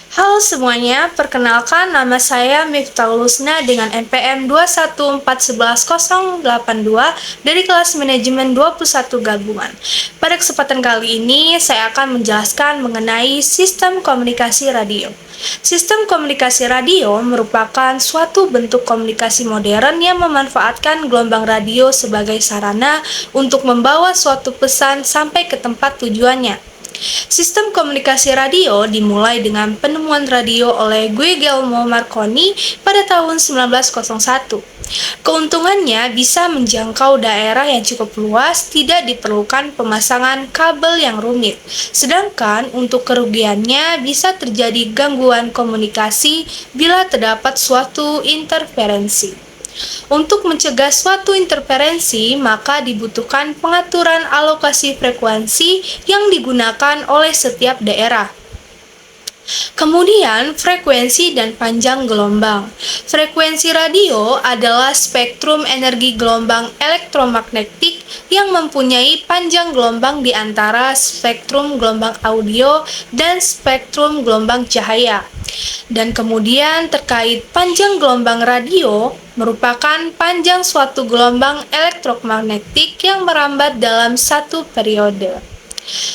Halo semuanya, perkenalkan nama saya Miftahul Husna dengan NPM 214111082 dari kelas manajemen 21 gabungan. Pada kesempatan kali ini, saya akan menjelaskan mengenai sistem komunikasi radio. Sistem komunikasi radio merupakan suatu bentuk komunikasi modern yang memanfaatkan gelombang radio sebagai sarana untuk membawa suatu pesan sampai ke tempat tujuannya. Sistem komunikasi radio dimulai dengan penemuan radio oleh Guglielmo Marconi pada tahun 1901. Keuntungannya bisa menjangkau daerah yang cukup luas, tidak diperlukan pemasangan kabel yang rumit. Sedangkan untuk kerugiannya bisa terjadi gangguan komunikasi bila terdapat suatu interferensi. Untuk mencegah suatu interferensi, maka dibutuhkan pengaturan alokasi frekuensi yang digunakan oleh setiap daerah. Kemudian, frekuensi dan panjang gelombang. Frekuensi radio adalah spektrum energi gelombang elektromagnetik yang mempunyai panjang gelombang di antara spektrum gelombang audio dan spektrum gelombang cahaya. Dan kemudian terkait panjang gelombang radio merupakan panjang suatu gelombang elektromagnetik yang merambat dalam satu periode.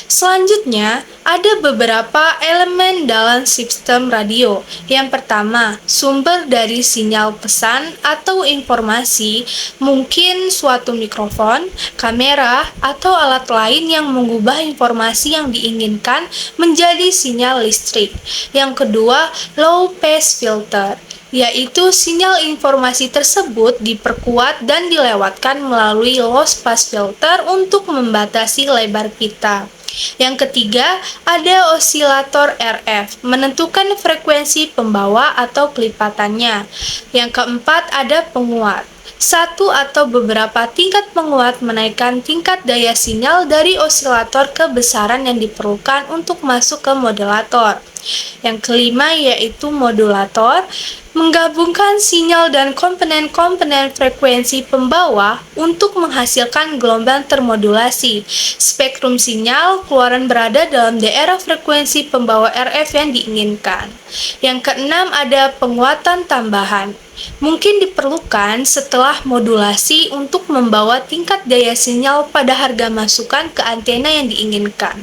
Selanjutnya, ada beberapa elemen dalam sistem radio. Yang pertama, sumber dari sinyal pesan atau informasi, mungkin suatu mikrofon, kamera, atau alat lain yang mengubah informasi yang diinginkan menjadi sinyal listrik. Yang kedua, low pass filter, yaitu sinyal informasi tersebut diperkuat dan dilewatkan melalui low pass filter untuk membatasi lebar pita. Yang ketiga, ada osilator RF, menentukan frekuensi pembawa atau kelipatannya. Yang keempat, ada penguat. Satu atau beberapa tingkat penguat menaikkan tingkat daya sinyal dari osilator ke besaran yang diperlukan untuk masuk ke modulator. Yang kelima yaitu modulator, menggabungkan sinyal dan komponen-komponen frekuensi pembawa untuk menghasilkan gelombang termodulasi. Spektrum sinyal keluaran berada dalam daerah frekuensi pembawa RF yang diinginkan. Yang keenam ada penguatan tambahan. Mungkin diperlukan setelah modulasi untuk membawa tingkat daya sinyal pada harga masukan ke antena yang diinginkan.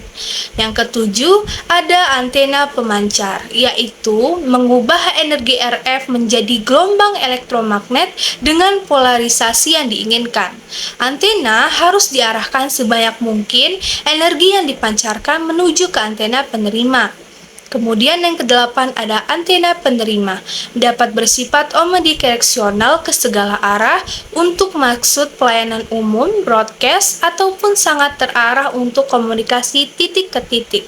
Yang ketujuh, ada antena pemancar, yaitu mengubah energi RF menjadi gelombang elektromagnet dengan polarisasi yang diinginkan. Antena harus diarahkan sebanyak mungkin energi yang dipancarkan menuju ke antena penerima. Kemudian yang kedelapan ada antena penerima, dapat bersifat omnidireksional ke segala arah untuk maksud pelayanan umum, broadcast, ataupun sangat terarah untuk komunikasi titik ke titik.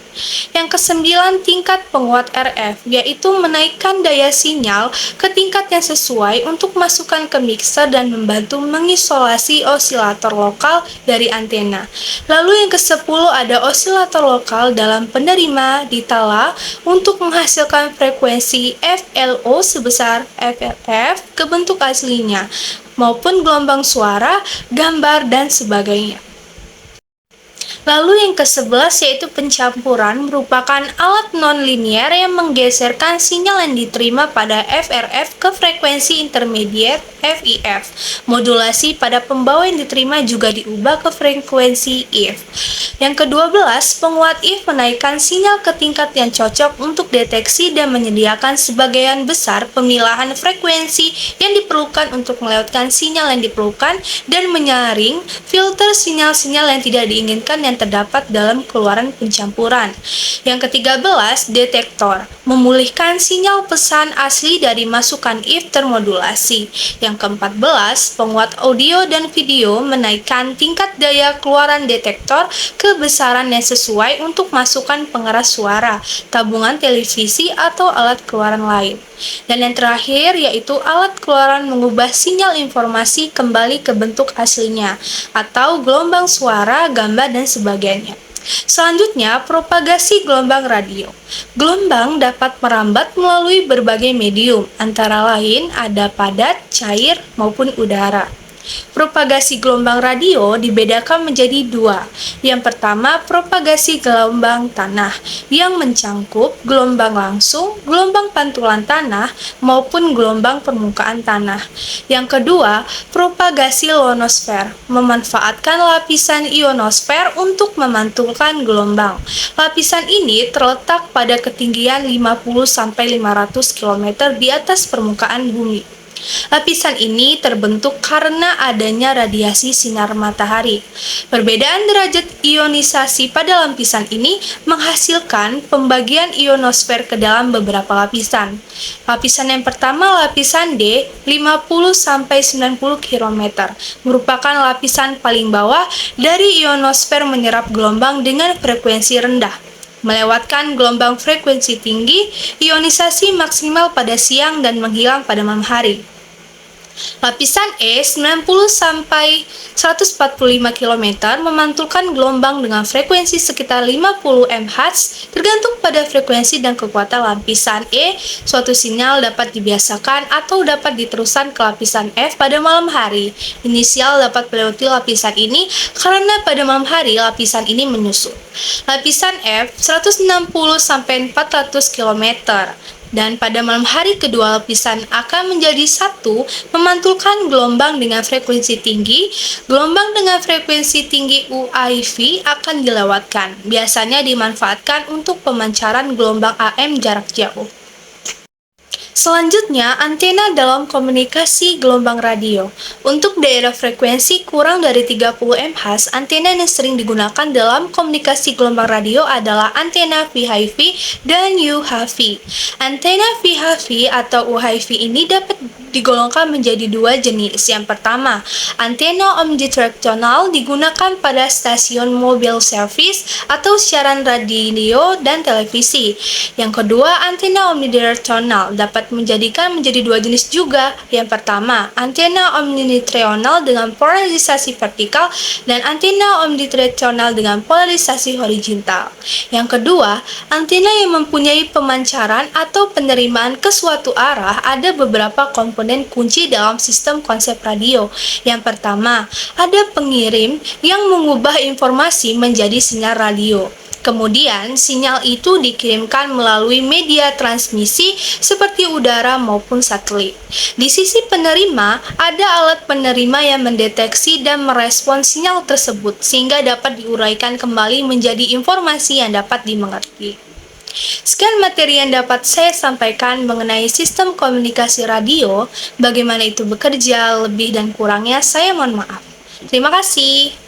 Yang kesembilan, tingkat penguat RF, yaitu menaikkan daya sinyal ke tingkat yang sesuai untuk masukkan ke mixer dan membantu mengisolasi osilator lokal dari antena. Lalu yang kesepuluh ada osilator lokal dalam penerima ditala untuk menghasilkan frekuensi FLO sebesar FLF ke bentuk aslinya, maupun gelombang suara, gambar, dan sebagainya. Lalu yang ke-11 yaitu pencampuran merupakan alat non-linear yang menggeserkan sinyal yang diterima pada FRF ke frekuensi intermediate FIF. Modulasi pada pembawa yang diterima juga diubah ke frekuensi IF. Yang ke-12, penguat IF menaikkan sinyal ke tingkat yang cocok untuk deteksi dan menyediakan sebagian besar pemilahan frekuensi yang diperlukan untuk melewatkan sinyal yang diperlukan dan menyaring filter sinyal-sinyal yang tidak diinginkan yang terdapat dalam keluaran pencampuran. Yang ke-13, detektor, memulihkan sinyal pesan asli dari masukan IF termodulasi. Yang ke-14, penguat audio dan video menaikkan tingkat daya keluaran detektor ke besaran yang sesuai untuk masukan pengeras suara, tabungan televisi, atau alat keluaran lain. Dan yang terakhir yaitu alat keluaran mengubah sinyal informasi kembali ke bentuk aslinya, atau gelombang suara, gambar, dan sebagainya. Selanjutnya, propagasi gelombang radio. Gelombang dapat merambat melalui berbagai medium, antara lain ada padat, cair, maupun udara. Propagasi gelombang radio dibedakan menjadi dua. Yang pertama, propagasi gelombang tanah yang mencangkup gelombang langsung, gelombang pantulan tanah, maupun gelombang permukaan tanah. Yang kedua, propagasi ionosfer memanfaatkan lapisan ionosfer untuk memantulkan gelombang. Lapisan ini terletak pada ketinggian 50-500 km di atas permukaan bumi. Lapisan ini terbentuk karena adanya radiasi sinar matahari. Perbedaan derajat ionisasi pada lapisan ini menghasilkan pembagian ionosfer ke dalam beberapa lapisan. Lapisan yang pertama, lapisan D, 50-90 km, merupakan lapisan paling bawah dari ionosfer menyerap gelombang dengan frekuensi rendah. Melewatkan gelombang frekuensi tinggi, ionisasi maksimal pada siang dan menghilang pada malam hari. Lapisan E 90-145 km memantulkan gelombang dengan frekuensi sekitar 50 MHz tergantung pada frekuensi dan kekuatan lapisan E. Suatu sinyal dapat dibiasakan atau dapat diteruskan ke lapisan F pada malam hari. Inisial dapat melewati lapisan ini karena pada malam hari lapisan ini menyusut. Lapisan F 160-400 km. Dan pada malam hari kedua lapisan akan menjadi satu, memantulkan gelombang dengan frekuensi tinggi. Gelombang dengan frekuensi tinggi UIV akan dilewatkan. Biasanya dimanfaatkan untuk pemancaran gelombang AM jarak jauh. Selanjutnya, antena dalam komunikasi gelombang radio. Untuk daerah frekuensi kurang dari 30 MHz, antena yang sering digunakan dalam komunikasi gelombang radio adalah antena VHF dan UHF. Antena VHF atau UHF ini dapat digolongkan menjadi dua jenis. Yang pertama, antena omnidireksional digunakan pada stasiun mobile service atau siaran radio dan televisi. Yang kedua, antena omnidireksional dapat menjadi dua jenis juga. Yang pertama, antena omnidireksional dengan polarisasi vertikal dan antena omnidireksional dengan polarisasi horizontal. Yang kedua, antena yang mempunyai pemancaran atau penerimaan ke suatu arah ada beberapa komponen kunci dalam sistem konsep radio. Yang pertama, ada pengirim yang mengubah informasi menjadi sinyal radio. Kemudian, sinyal itu dikirimkan melalui media transmisi seperti udara maupun satelit. Di sisi penerima, ada alat penerima yang mendeteksi dan merespons sinyal tersebut sehingga dapat diuraikan kembali menjadi informasi yang dapat dimengerti. Sekian materi yang dapat saya sampaikan mengenai sistem komunikasi radio. Bagaimana itu bekerja, lebih dan kurangnya saya mohon maaf. Terima kasih.